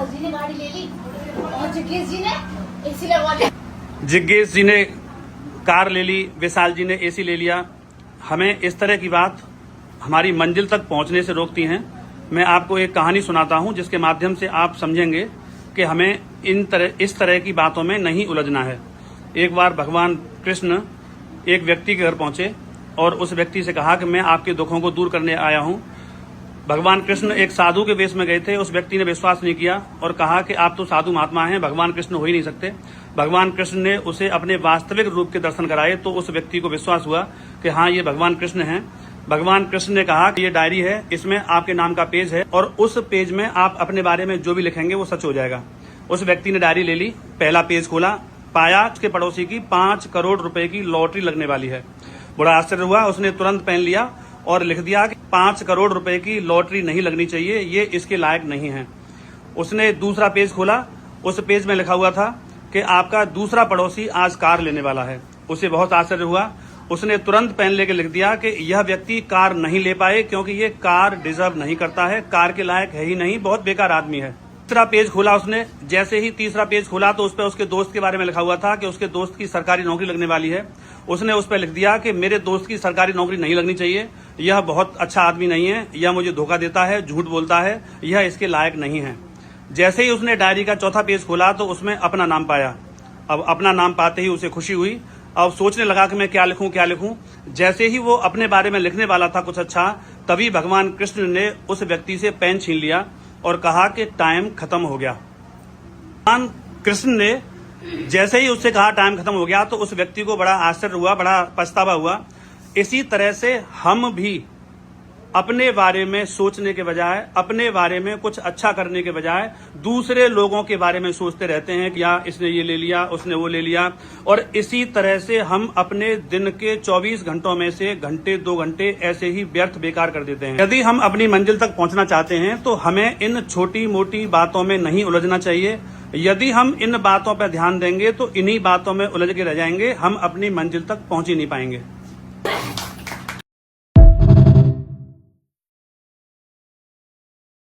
विशाल जी ने गाड़ी ले ली और जिज्ञेश जी ने एसी लगवा लिया। जिज्ञेश जी ने कार ले ली, विशाल जी ने एसी ले लिया। हमें इस तरह की बात हमारी मंजिल तक पहुंचने से रोकती हैं। मैं आपको एक कहानी सुनाता हूं जिसके माध्यम से आप समझेंगे कि हमें इस तरह की बातों में नहीं उलझना है। एक बार भगवान कृष्ण एक व्यक्ति के घर पहुंचे और उस व्यक्ति से कहा कि मैं आपके दुखों को दूर करने आया हूं। भगवान कृष्ण एक साधु के वेश में गए थे। उस व्यक्ति ने विश्वास नहीं किया और कहा कि आप तो साधु महात्मा हैं, भगवान कृष्ण हो ही नहीं सकते। भगवान कृष्ण ने उसे अपने वास्तविक रूप के दर्शन कराए तो उस व्यक्ति को विश्वास हुआ कि हाँ, ये भगवान कृष्ण हैं। भगवान कृष्ण ने कहा कि ये डायरी है, इसमें आपके नाम का पेज है और उस पेज में आप अपने बारे में जो भी लिखेंगे वो सच हो जाएगा। उस व्यक्ति ने डायरी ले ली, पहला पेज खोला, पाया उसके पड़ोसी की 5 करोड़ रुपए की लॉटरी लगने वाली है। बड़ा आश्चर्य हुआ। उसने तुरंत पेन लिया और लिख दिया कि 5 करोड़ रुपए की लॉटरी नहीं लगनी चाहिए, ये इसके लायक नहीं है। उसने दूसरा पेज खोला, उस पेज में लिखा हुआ था कि आपका दूसरा पड़ोसी आज कार लेने वाला है। उसे बहुत आश्चर्य हुआ। उसने तुरंत पेन लेके लिख दिया कि यह व्यक्ति कार नहीं ले पाए क्योंकि ये कार डिजर्व नहीं करता है, कार के लायक है ही नहीं, बहुत बेकार आदमी है। तीसरा पेज खोला उसने, जैसे ही तीसरा पेज खोला तो उस पर उसके दोस्त के बारे में लिखा हुआ था कि उसके दोस्त की सरकारी नौकरी लगने वाली है। उसने उस पर लिख दिया कि मेरे दोस्त की सरकारी नौकरी नहीं लगनी चाहिए, यह बहुत अच्छा आदमी नहीं है, यह मुझे धोखा देता है, झूठ बोलता है, यह इसके लायक नहीं है। जैसे ही उसने डायरी का चौथा पेज खोला तो उसमें अपना नाम पाया। अब अपना नाम पाते ही उसे खुशी हुई। अब सोचने लगा कि मैं क्या लिखूं। जैसे ही वो अपने बारे में लिखने वाला था कुछ अच्छा, तभी भगवान कृष्ण ने उस व्यक्ति से पेन छीन लिया और कहा कि टाइम खत्म हो गया। भगवान कृष्ण ने जैसे ही उससे कहा टाइम खत्म हो गया तो उस व्यक्ति को बड़ा आश्चर्य हुआ, बड़ा पछतावा हुआ। इसी तरह से हम भी अपने बारे में सोचने के बजाय, अपने बारे में कुछ अच्छा करने के बजाय दूसरे लोगों के बारे में सोचते रहते हैं कि या इसने ये ले लिया, उसने वो ले लिया, और इसी तरह से हम अपने दिन के 24 घंटों में से घंटे 2 घंटे ऐसे ही व्यर्थ बेकार कर देते हैं। यदि हम अपनी मंजिल तक पहुंचना चाहते हैं तो हमें इन छोटी मोटी बातों में नहीं उलझना चाहिए। यदि हम इन बातों पर ध्यान देंगे तो इन्हीं बातों में उलझ के रह जाएंगे, हम अपनी मंजिल तक पहुंच ही नहीं पाएंगे।